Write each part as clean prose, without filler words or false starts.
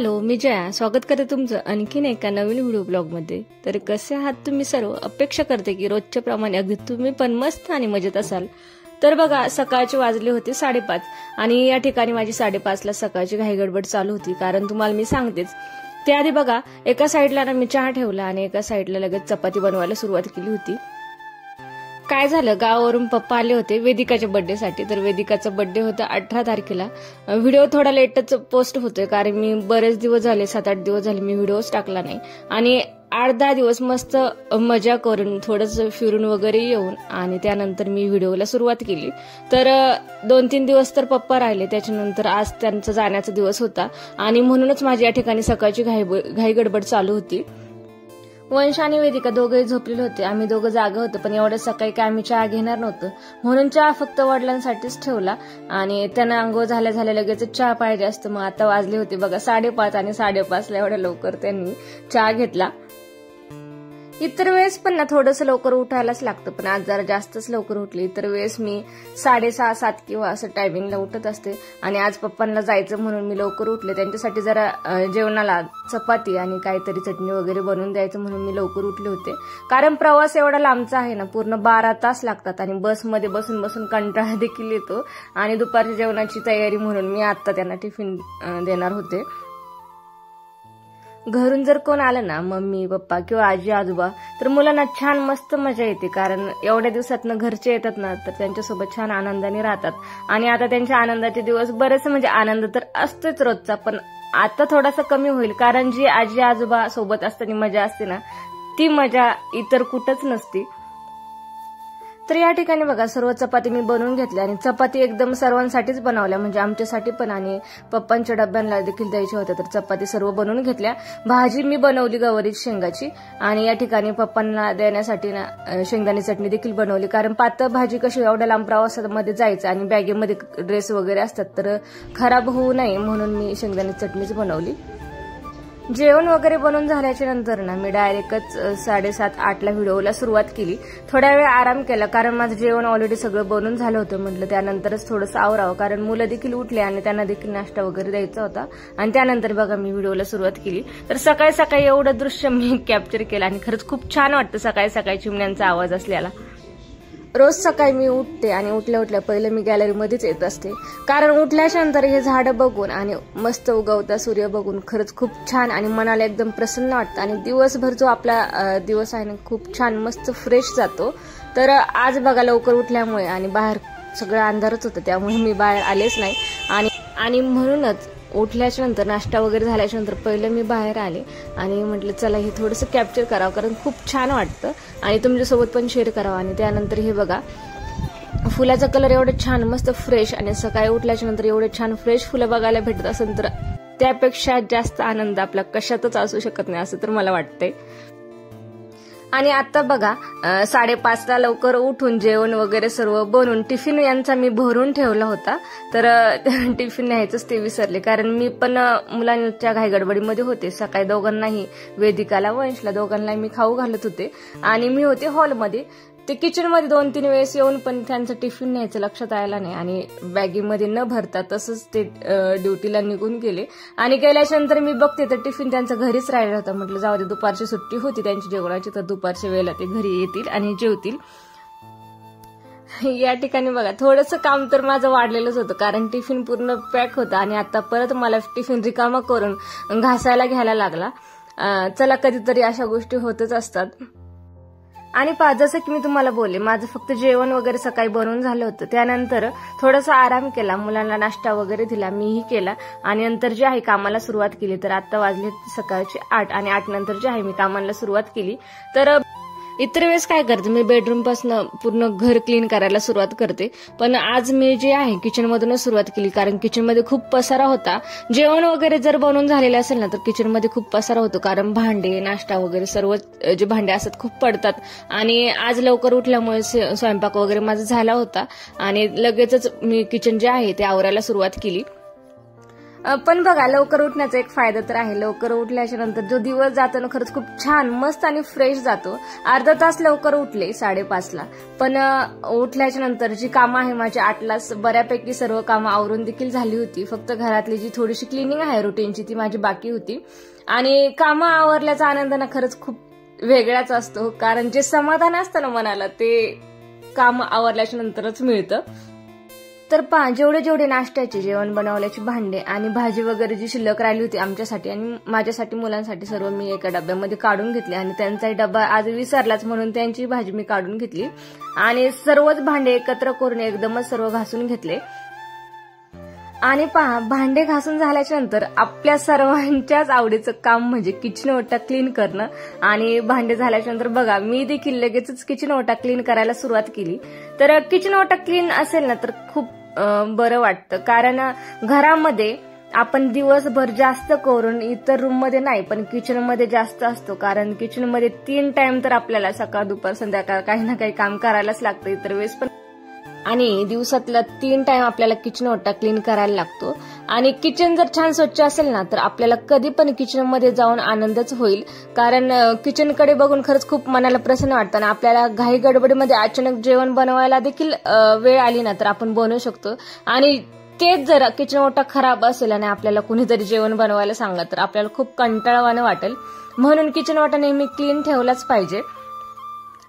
Hello, मी जया स्वागत करते तुमचं आणखीन एका नवीन व्हिडिओ ब्लॉगमध्ये। तर कसे आहात तुम्ही सर्व? अपेक्षा करते की रोजच्या प्रमाणे अगदी तुम्ही पण मस्त आणि मजेत असाल। तर बघा, सकाळचे वाजले होते 5:30 आणि या ठिकाणी माझी 5:30ला सकाळची घाईगडबड चालू होती। कारण तुम्हाला मी सांगतेच, त्याआधी बघा एका साईडला ना मी चहा ठेवला आणि एका साईडला लगेच चपाती बनवायला सुरुवात केली होती। काय झालं, गावावरून पप्पा आले होते वेदिकाच्या बर्थडे साठी। तर वेदिकाचा बर्थडे होता 18 तारखेला। व्हिडिओ थोडा लेटच पोस्ट होतोय कारण मी बरेच दिवस झाले, 7-8 दिवस झाले मी व्हिडिओच टाकला नाही आणि 8-10 दिवस मस्त मजा करून थोडंसं फिरून वगैरे येऊन आणि त्यानंतर मी व्हिडिओला सुरुवात केली। तर 2-3 दिवस तर पप्पा राहिले, त्याच्यानंतर आज त्यांचा जाण्याचा दिवस होता आणि म्हणूनच माझी या ठिकाणी सकाळची घाई गडबड चालू होती। वंश आणि वेदिका दोघेही झोपलेले होते, आम्ही दोघं जागा होतो, पण एवढ्या सकाळी काय आम्ही चहा घेणार नव्हतो म्हणून चहा फक्त वडिलांसाठीच ठेवला आणि त्यांना अंघोळ झाल्या लगेच चहा पाहिजे असतं। मग आता वाजले होते बघा 5:30 आणि 5:30ला एवढ्या लवकर त्यांनी चहा घेतला। इतर वेळेस पण ना थोडंसं लवकर उठायलाच लागतं, पण आज जरा जास्तच लवकर उठली। इतर वेळेस मी 6:30-7 किंवा असं टायमिंगला उठत असते आणि आज पप्पांना जायचं म्हणून मी लवकर उठले। त्यांच्यासाठी जरा जेवणाला चपाती आणि काहीतरी चटणी वगैरे बनवून द्यायचं म्हणून मी लवकर उठले होते। कारण प्रवास एवढा लांबचा आहे ना, पूर्ण 12 तास लागतात आणि बसमध्ये बसून बसून कंटाळा देखील येतो आणि दुपारच्या जेवणाची तयारी म्हणून मी आता त्यांना टिफिन देणार होते। घरून जर कोण आलं ना, मम्मी पप्पा किंवा आजी आजोबा, तर मुलांना छान मस्त मजा येते। कारण एवढ्या दिवसातनं घरचे येतात ना, तर त्यांच्यासोबत छान आनंदाने राहतात आणि आता त्यांच्या आनंदाचे दिवस बरेच, म्हणजे आनंद तर असतोच रोजचा, पण आता थोडासा कमी होईल कारण जी आजी आजोबा सोबत असताना मजा असते ना, ती मजा इतर कुठंच नसती। तर या ठिकाणी बघा सर्व चपाती मी बनवून घेतल्या आणि चपाती एकदम सर्वांसाठीच बनवल्या, म्हणजे आमच्यासाठी पण आणि पप्पांच्या डब्यांना देखील द्यायच्या होत्या। तर चपाती सर्व बनवून घेतल्या। भाजी मी बनवली गवारीची शेंगाची आणि या ठिकाणी पप्पांना देण्यासाठी ना शेंगदाणे चटणी देखील बनवली। कारण पातळ भाजी कशी एवढ्या लांब प्रवासामध्ये जायचं आणि बॅगेमध्ये ड्रेस वगैरे असतात, तर खराब होऊ नये म्हणून मी शेंगदाणे चटणीच बनवली। जेवण वगैरे बनवून झाल्याच्या नंतर ना मी डायरेक्टच 7:30-8ला व्हिडिओला सुरुवात केली। थोडा वेळ आराम केला कारण माझं जेवण ऑलरेडी सगळं बनवून झालं होतं। म्हटलं त्यानंतरच थोडंसं आवरावं कारण मुलं देखील उठले आणि त्यांना देखील नाश्ता वगैरे द्यायचा होता आणि त्यानंतर बघा मी व्हिडिओला सुरुवात केली। तर सकाळी सकाळी एवढं दृश्य मी कॅप्चर केलं आणि खरंच खूप छान वाटतं सकाळी सकाळी चिमण्यांचा आवाज असलेला। रोज सकाळी मी उठते आणि उठल्या पहिलं मी गॅलरीमध्येच येत असते कारण उठल्याच्या नंतर हे झाडं बघून आणि मस्त उगवता सूर्य बघून खरंच खूप छान आणि मनाला एकदम प्रसन्न वाटतं आणि दिवसभर जो आपला दिवस आहे ना खूप छान मस्त फ्रेश जातो। तर आज बघा लवकर उठल्यामुळे आणि बाहेर सगळं अंधारच होतं, त्यामुळे मी बाहेर आलेच नाही आणि म्हणूनच उठल्याच्या नंतर नाश्ता वगैरे झाल्याच्या नंतर पहिलं मी बाहेर आले आणि म्हटलं चला हे थोडंसं कॅप्चर करावं कारण खूप छान वाटतं आणि तुमच्यासोबत पण शेअर करावं। आणि त्यानंतर हे बघा फुलाचा कलर एवढं छान मस्त फ्रेश आणि सकाळी उठल्याच्या नंतर एवढे छान फ्रेश फुलं बघायला भेटत असेल तर त्यापेक्षा जास्त आनंद आपला कशातच असू शकत नाही असं तर मला वाटतंय। आणि आता बघा 5:30ला लवकर उठून जेवण वगैरे सर्व बनवून टिफिन यांचा मी भरून ठेवला होता। तर टिफिन न्यायचंच ते विसरले कारण मी पण मुलांच्या घाईगडबडीमध्ये होते। सकाळी दोघांनाही, वेदिकाला वंशला दोघांनाही मी खाऊ घालत होते आणि मी होते हॉलमध्ये। ते किचनमध्ये 2-3 वेळेस येऊन पण त्यांचं टिफिन न्यायचं लक्षात आलं नाही आणि बॅगीमध्ये न भरता तसंच ते ड्युटीला निघून गेले आणि गेल्याच्या नंतर मी बघते तर टिफिन त्यांचा घरीच राहिला होता। म्हटलं जाऊ दे, दुपारची सुट्टी होती त्यांची जेवणाची, तर दुपारच्या वेळेला ते घरी येतील आणि जेवतील। या ठिकाणी बघा थोडंसं काम तर माझं वाढलेलंच होतं कारण टिफिन पूर्ण पॅक होता आणि आता परत मला टिफिन रिकामा करून घासायला घ्यायला लागला। चला, कधीतरी अशा गोष्टी होतच असतात। आणि जसं की मी तुम्हाला बोलले, माझं फक्त जेवण वगैरे सकाळी बनवून झालं होतं। त्यानंतर थोडासा आराम केला, मुलांना नाश्ता वगैरे दिला, मीही केला आणि नंतर जे आहे कामाला सुरुवात केली। तर आता वाजले सकाळचे 8 आणि 8 नंतर जे आहे मी कामाला सुरुवात केली। तर इतर वेळेस काय करते मी बेडरूम पासून पूर्ण घर क्लीन करायला सुरुवात करते, पण आज मी जे आहे किचन मधूनच सुरुवात केली कारण किचन मध्ये खूप पसारा होता। जेवण वगैरे जर बनवून झालेले असेल ना तर किचन मध्ये खूप पसारा होतो कारण भांडे, नाश्ता वगैरे सर्व जे भांडे असतात खूप पडतात आणि आज लवकर उठल्यामुळे स्वयंपाक वगैरे माझा झाला होता आणि लगेचच मी किचन जे आहे ते आवरायला सुरुवात केली। पण बघा, लवकर उठण्याचा एक फायदा तर आहे. लवकर उठल्याच्या नंतर जो दिवस जातो ना, खरंच खूप छान मस्त आणि फ्रेश जातो. अर्धा तास लवकर उठले 5:30ला, पण उठल्याच्या नंतर जी कामं आहे माझी 8ला बऱ्यापैकी सर्व कामं आवरून देखील झाली होती. फक्त घरातली जी थोडीशी क्लिनिंग आहे रुटीनची ती माझी बाकी होती. आणि कामं आवरल्याचा आनंद ना खरंच खूप वेगळाच असतो, कारण जे समाधान असतं ना मनाला ते काम आवरल्याच्या नंतरच मिळतं. तर पहा, जेवढे नाश्त्याचे जेवण बनवल्याची भांडे आणि भाजी वगैरे जी शिल्लक राहिली होती आमच्यासाठी आणि माझ्यासाठी मुलांसाठी सर्व मी एका डब्यामध्ये काढून घेतले. आणि त्यांचाही डब्बा आज विसरलाच म्हणून त्यांची भाजी मी काढून घेतली आणि सर्वच भांडे एकत्र करून एकदमच सर्व घासून घेतले. आणि पहा, भांडे घासून झाल्याच्या नंतर आपल्या सर्वांच्याच आवडीचं काम म्हणजे किचन ओटा क्लीन करणं. आणि भांडे झाल्याच्या नंतर बघा, मी देखील लगेचच किचन ओटा क्लीन करायला सुरुवात केली. तर किचन ओटा क्लीन असेल ना तर खूप बरं वाटतं, कारण घरामध्ये आपण दिवसभर जास्त करून इतर रूम मध्ये नाही पण किचनमध्ये जास्त असतो, कारण किचनमध्ये 3 टाइम तर आपल्याला सकाळ दुपार संध्याकाळ काही ना काही काम करायलाच लागतं इतर वेळेस पण. आणि दिवसातला 3 टाइम आपल्याला किचन ओटा क्लीन करायला लागतो. आणि किचन जर छान स्वच्छ असेल ना तर आपल्याला कधी पण किचनमध्ये जाऊन आनंदच होईल, कारण किचनकडे बघून खरंच खूप मनाला प्रसन्न वाटतं. आणि आपल्याला घाई गडबडीमध्ये अचानक जेवण बनवायला देखील वेळ आली ना तर आपण बनवू शकतो. आणि तेच जर किचन ओटा खराब असेल आणि आपल्याला कुणीतरी जेवण बनवायला सांगलं तर आपल्याला खूप कंटाळवाणं वाटेल. म्हणून किचन ओटा नेहमी क्लीन ठेवलाच पाहिजे.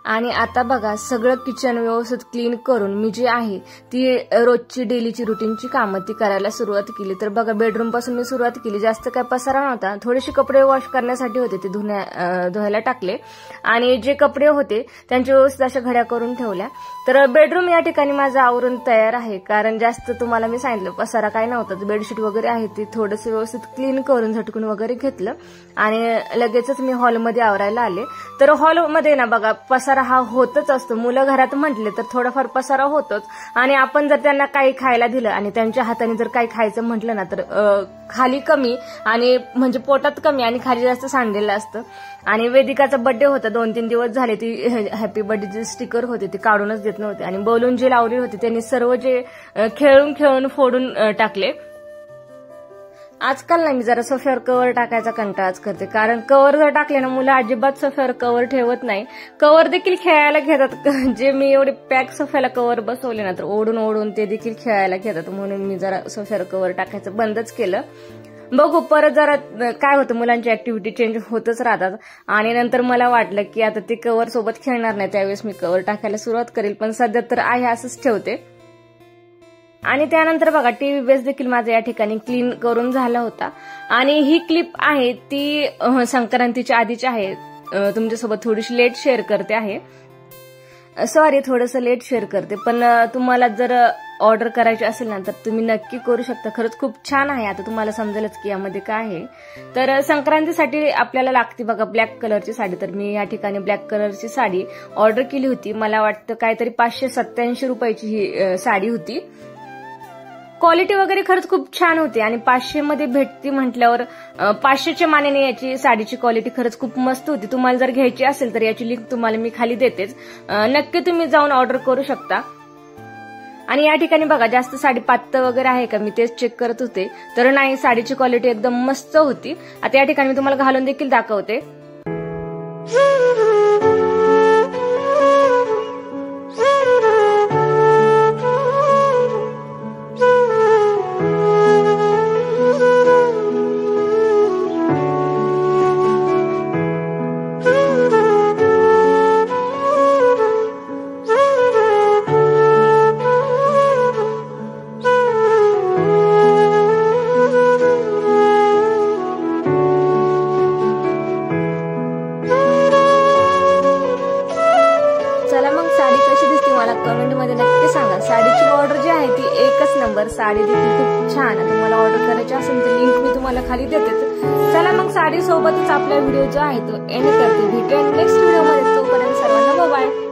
आणि आता बघा, सगळं किचन व्यवस्थित क्लीन करून मी जी आहे ती रोजची डेलीची रुटीनची कामं ती करायला सुरुवात केली. तर बघा, बेडरूम पासून मी सुरुवात केली. जास्त काय पसारा नव्हता, थोडेसे कपडे वॉश करण्यासाठी होते ते धुवायला टाकले. आणि जे कपडे होते त्यांच्या व्यवस्थित अशा घड्या करून ठेवल्या. तर बेडरूम या ठिकाणी माझं आवरून तयार आहे, कारण जास्त तुम्हाला मी सांगितलं पसारा काय नव्हता. बेडशीट वगैरे आहे ते थोडंसं व्यवस्थित क्लीन करून झटकून वगैरे घेतलं आणि लगेचच मी हॉलमध्ये आवरायला आले. तर हॉलमध्ये ना बघा, पसारा हा होतच असतो. मुलं घरात म्हटले तर थोडाफार पसारा होतोच. आणि आपण जर त्यांना काही खायला दिलं आणि त्यांच्या हाताने जर काही खायचं म्हटलं ना तर खाली कमी आणि म्हणजे पोटात कमी आणि खाली जास्त सांडलेलं असतं. आणि वेदिकाचा बर्थडे होता, 2-3 दिवस झाले ती हॅपी बर्थडेचे स्टिकर होते ते काढूनच देत नव्हते. आणि बलून जे लावले होते त्यांनी सर्व जे खेळून फोडून टाकले. आजकाल ना मी जरा सोफ्यावर कव्हर टाकायचा कंटाळाच करते, कारण कव्हर जर टाकले ना मुलं अजिबात सोफ्यावर कव्हर ठेवत नाही. कव्हर देखील खेळायला घेतात. जे मी एवढे पॅक सोफ्याला कव्हर बसवले ना तर ओढून ते देखील खेळायला घेतात. म्हणून मी जरा सोफ्यावर कव्हर टाकायचं बंदच केलं. बघू परत जरा काय होतं, मुलांची ऍक्टिव्हिटी चेंज होतच राहतात. आणि नंतर मला वाटलं की आता ते कव्हर सोबत खेळणार नाही, त्यावेळेस मी कव्हर टाकायला सुरुवात करेल. पण सध्या तर आहे असंच ठेवते. आणि त्यानंतर बघा, टीव्ही बेस देखील माझा या ठिकाणी क्लीन करून झाला होता. आणि ही क्लिप आहे ती संक्रांतीच्या आधीची आहे. तुमच्यासोबत थोडीशी लेट शेअर करते आहे. सॉरी, थोडंसं लेट शेअर करते. पण तुम्हाला जर ऑर्डर करायची असेल ना तर तुम्ही नक्की करू शकता. खरंच खूप छान आहे. आता तुम्हाला समजेलच की यामध्ये काय आहे. तर संक्रांतीसाठी आपल्याला लागते बघा ब्लॅक कलरची साडी. तर मी या ठिकाणी ब्लॅक कलरची साडी ऑर्डर केली होती. मला वाटतं काहीतरी 587 रुपयाची ही साडी होती. क्वालिटी वगैरे खरंच खूप छान होती. आणि 500 मध्ये भेटती म्हटल्यावर 500च्या मानाने याची साडीची क्वालिटी खरंच खूप मस्त होती. तुम्हाला जर घ्यायची असेल तर याची लिंक तुम्हाला मी खाली देतेच, नक्की तुम्ही जाऊन ऑर्डर करू शकता. आणि या ठिकाणी बघा, जास्त साडी पातळ वगैरे आहे का मी तेच चेक करत होते. तर नाही, साडीची क्वालिटी एकदम मस्त होती. आता या ठिकाणी मी तुम्हाला घालून देखील दाखवते. कमेंटमध्ये नक्की सांगा. साडीची ऑर्डर जी आहे ती एकच नंबर. साडी देखील खूप छान. तुम्हाला ऑर्डर करायची असेल तर लिंक मी तुम्हाला खाली देते. चला मग साडी सोबतच आपला व्हिडिओ जो आहे तो एंड करते. भेटूया नेक्स्ट व्हिडिओ मध्ये. तोपर्यंत सर्वांना बाय.